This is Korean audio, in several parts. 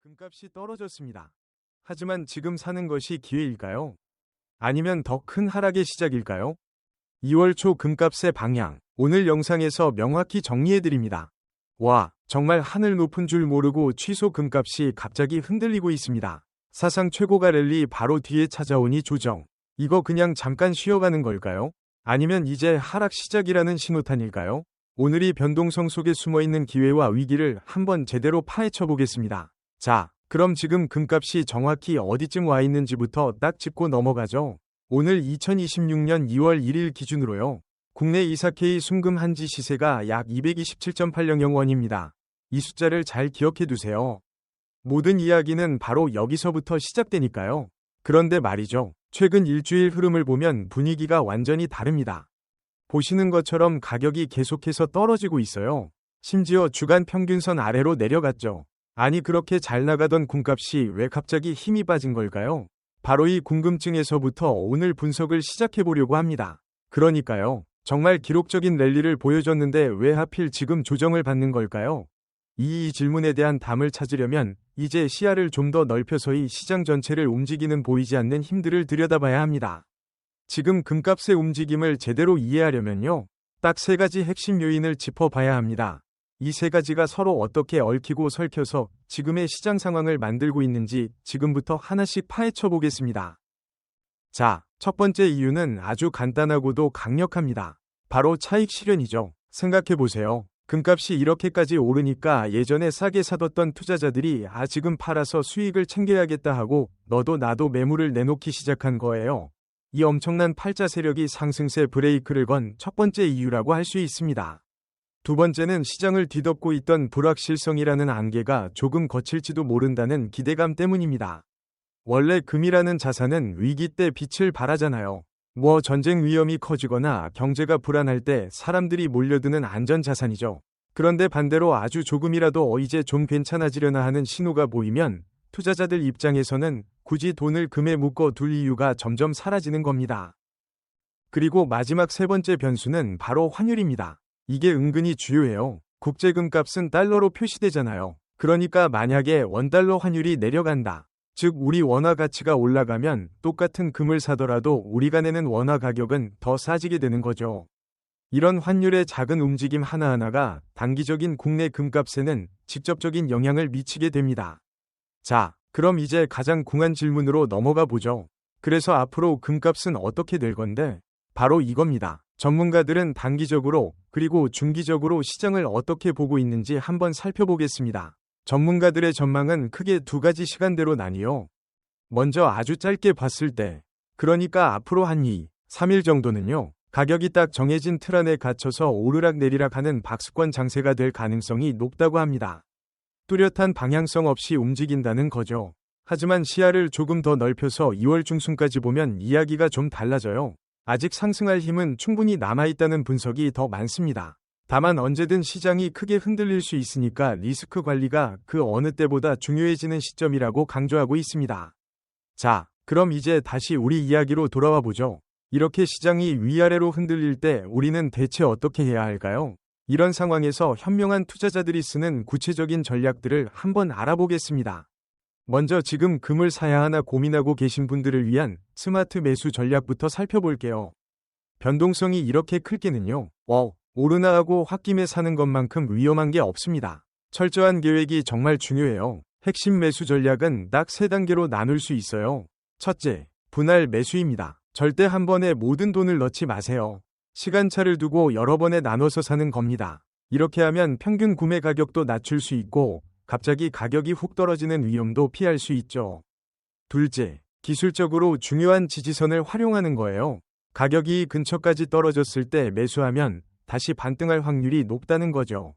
금값이 떨어졌습니다. 하지만 지금 사는 것이 기회일까요? 아니면 더 큰 하락의 시작일까요? 2월 초 금값의 방향, 오늘 영상에서 명확히 정리해드립니다. 와, 정말 하늘 높은 줄 모르고 취소 금값이 갑자기 흔들리고 있습니다. 사상 최고가 랠리 바로 뒤에 찾아오니 조정. 이거 그냥 잠깐 쉬어가는 걸까요? 아니면 이제 하락 시작이라는 신호탄일까요? 오늘이 변동성 속에 숨어있는 기회와 위기를 한번 제대로 파헤쳐 보겠습니다. 자, 그럼 지금 금값이 정확히 어디쯤 와 있는지부터 딱 짚고 넘어가죠. 오늘 2026년 2월 1일 기준으로요. 국내 이사케이 순금 한지 시세가 약 227.800원입니다. 이 숫자를 잘 기억해 두세요. 모든 이야기는 바로 여기서부터 시작되니까요. 그런데 말이죠. 최근 일주일 흐름을 보면 분위기가 완전히 다릅니다. 보시는 것처럼 가격이 계속해서 떨어지고 있어요. 심지어 주간 평균선 아래로 내려갔죠. 아니 그렇게 잘 나가던 금값이 왜 갑자기 힘이 빠진 걸까요? 바로 이 궁금증에서부터 오늘 분석을 시작해보려고 합니다. 그러니까요. 정말 기록적인 랠리를 보여줬는데 왜 하필 지금 조정을 받는 걸까요? 이 질문에 대한 답을 찾으려면 이제 시야를 좀 더 넓혀서 이 시장 전체를 움직이는 보이지 않는 힘들을 들여다봐야 합니다. 지금 금값의 움직임을 제대로 이해하려면요. 딱 세 가지 핵심 요인을 짚어봐야 합니다. 이 세 가지가 서로 어떻게 얽히고 설켜서 지금의 시장 상황을 만들고 있는지 지금부터 하나씩 파헤쳐 보겠습니다. 자, 첫 번째 이유는 아주 간단하고도 강력합니다. 바로 차익 실현이죠. 생각해 보세요. 금값이 이렇게까지 오르니까 예전에 싸게 사뒀던 투자자들이 지금 팔아서 수익을 챙겨야겠다 하고 너도 나도 매물을 내놓기 시작한 거예요. 이 엄청난 팔자 세력이 상승세 브레이크를 건 첫 번째 이유라고 할 수 있습니다. 두 번째는 시장을 뒤덮고 있던 불확실성이라는 안개가 조금 거칠지도 모른다는 기대감 때문입니다. 원래 금이라는 자산은 위기 때 빛을 발하잖아요. 전쟁 위험이 커지거나 경제가 불안할 때 사람들이 몰려드는 안전자산이죠. 그런데 반대로 아주 조금이라도 이제 좀 괜찮아지려나 하는 신호가 보이면 투자자들 입장에서는 굳이 돈을 금에 묶어 둘 이유가 점점 사라지는 겁니다. 그리고 마지막 세 번째 변수는 바로 환율입니다. 이게 은근히 주요해요. 국제금값은 달러로 표시되잖아요. 그러니까 만약에 원달러 환율이 내려간다. 즉 우리 원화 가치가 올라가면 똑같은 금을 사더라도 우리가 내는 원화 가격은 더 싸지게 되는 거죠. 이런 환율의 작은 움직임 하나하나가 단기적인 국내 금값에는 직접적인 영향을 미치게 됩니다. 자, 그럼 이제 가장 궁한 질문으로 넘어가 보죠. 그래서 앞으로 금값은 어떻게 될 건데? 바로 이겁니다. 전문가들은 단기적으로 그리고 중기적으로 시장을 어떻게 보고 있는지 한번 살펴보겠습니다. 전문가들의 전망은 크게 두 가지 시간대로 나뉘어. 먼저 아주 짧게 봤을 때, 그러니까 앞으로 한 2, 3일 정도는요. 가격이 딱 정해진 틀 안에 갇혀서 오르락 내리락 하는 박스권 장세가 될 가능성이 높다고 합니다. 뚜렷한 방향성 없이 움직인다는 거죠. 하지만 시야를 조금 더 넓혀서 2월 중순까지 보면 이야기가 좀 달라져요. 아직 상승할 힘은 충분히 남아있다는 분석이 더 많습니다. 다만 언제든 시장이 크게 흔들릴 수 있으니까 리스크 관리가 그 어느 때보다 중요해지는 시점이라고 강조하고 있습니다. 자, 그럼 이제 다시 우리 이야기로 돌아와 보죠. 이렇게 시장이 위아래로 흔들릴 때 우리는 대체 어떻게 해야 할까요? 이런 상황에서 현명한 투자자들이 쓰는 구체적인 전략들을 한번 알아보겠습니다. 먼저 지금 금을 사야 하나 고민하고 계신 분들을 위한 스마트 매수 전략부터 살펴볼게요. 변동성이 이렇게 클 게는요. 오르나 하고 홧김에 사는 것만큼 위험한 게 없습니다. 철저한 계획이 정말 중요해요. 핵심 매수 전략은 딱 세 단계로 나눌 수 있어요. 첫째, 분할 매수입니다. 절대 한 번에 모든 돈을 넣지 마세요. 시간차를 두고 여러 번에 나눠서 사는 겁니다. 이렇게 하면 평균 구매 가격도 낮출 수 있고 갑자기 가격이 훅 떨어지는 위험도 피할 수 있죠. 둘째, 기술적으로 중요한 지지선을 활용하는 거예요. 가격이 근처까지 떨어졌을 때 매수하면 다시 반등할 확률이 높다는 거죠.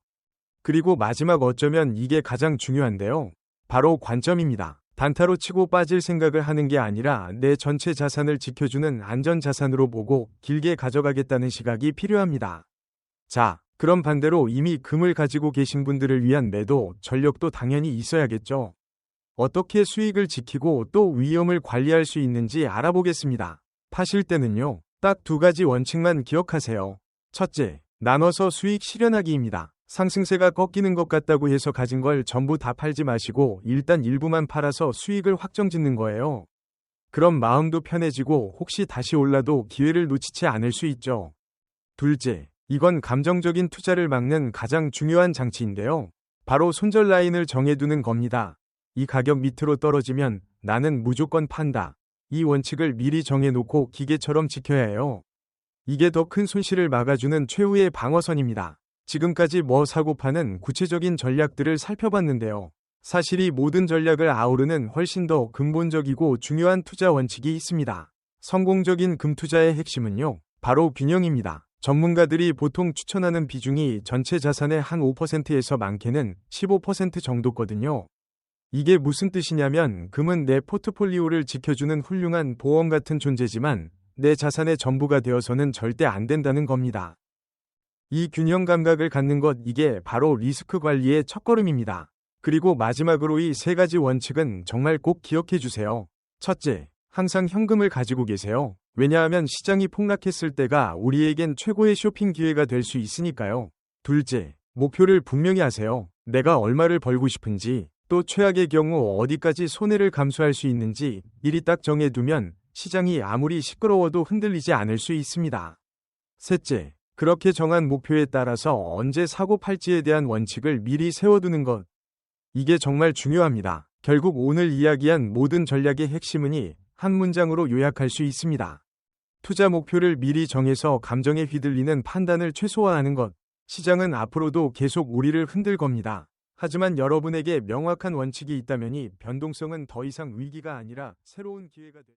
그리고 마지막 어쩌면 이게 가장 중요한데요. 바로 관점입니다. 단타로 치고 빠질 생각을 하는 게 아니라 내 전체 자산을 지켜주는 안전자산으로 보고 길게 가져가겠다는 시각이 필요합니다. 자, 그럼 반대로 이미 금을 가지고 계신 분들을 위한 매도 전력도 당연히 있어야겠죠. 어떻게 수익을 지키고 또 위험을 관리할 수 있는지 알아보겠습니다. 파실 때는요. 딱 두 가지 원칙만 기억하세요. 첫째, 나눠서 수익 실현하기입니다. 상승세가 꺾이는 것 같다고 해서 가진 걸 전부 다 팔지 마시고 일단 일부만 팔아서 수익을 확정짓는 거예요. 그럼 마음도 편해지고 혹시 다시 올라도 기회를 놓치지 않을 수 있죠. 둘째, 이건 감정적인 투자를 막는 가장 중요한 장치인데요. 바로 손절 라인을 정해두는 겁니다. 이 가격 밑으로 떨어지면 나는 무조건 판다. 이 원칙을 미리 정해놓고 기계처럼 지켜야 해요. 이게 더 큰 손실을 막아주는 최후의 방어선입니다. 지금까지 뭐 사고 파는 구체적인 전략들을 살펴봤는데요. 사실 이 모든 전략을 아우르는 훨씬 더 근본적이고 중요한 투자 원칙이 있습니다. 성공적인 금투자의 핵심은요, 바로 균형입니다. 전문가들이 보통 추천하는 비중이 전체 자산의 한 5%에서 많게는 15% 정도거든요. 이게 무슨 뜻이냐면 금은 내 포트폴리오를 지켜주는 훌륭한 보험 같은 존재지만 내 자산의 전부가 되어서는 절대 안 된다는 겁니다. 이 균형 감각을 갖는 것, 이게 바로 리스크 관리의 첫걸음입니다. 그리고 마지막으로 이 세 가지 원칙은 정말 꼭 기억해 주세요. 첫째, 항상 현금을 가지고 계세요. 왜냐하면 시장이 폭락했을 때가 우리에겐 최고의 쇼핑 기회가 될 수 있으니까요. 둘째, 목표를 분명히 하세요. 내가 얼마를 벌고 싶은지, 또 최악의 경우 어디까지 손해를 감수할 수 있는지 미리 딱 정해두면 시장이 아무리 시끄러워도 흔들리지 않을 수 있습니다. 셋째, 그렇게 정한 목표에 따라서 언제 사고 팔지에 대한 원칙을 미리 세워두는 것. 이게 정말 중요합니다. 결국 오늘 이야기한 모든 전략의 핵심은 한 문장으로 요약할 수 있습니다. 투자 목표를 미리 정해서 감정에 휘둘리는 판단을 최소화하는 것. 시장은 앞으로도 계속 우리를 흔들 겁니다. 하지만 여러분에게 명확한 원칙이 있다면 이 변동성은 더 이상 위기가 아니라 새로운 기회가 됩니다.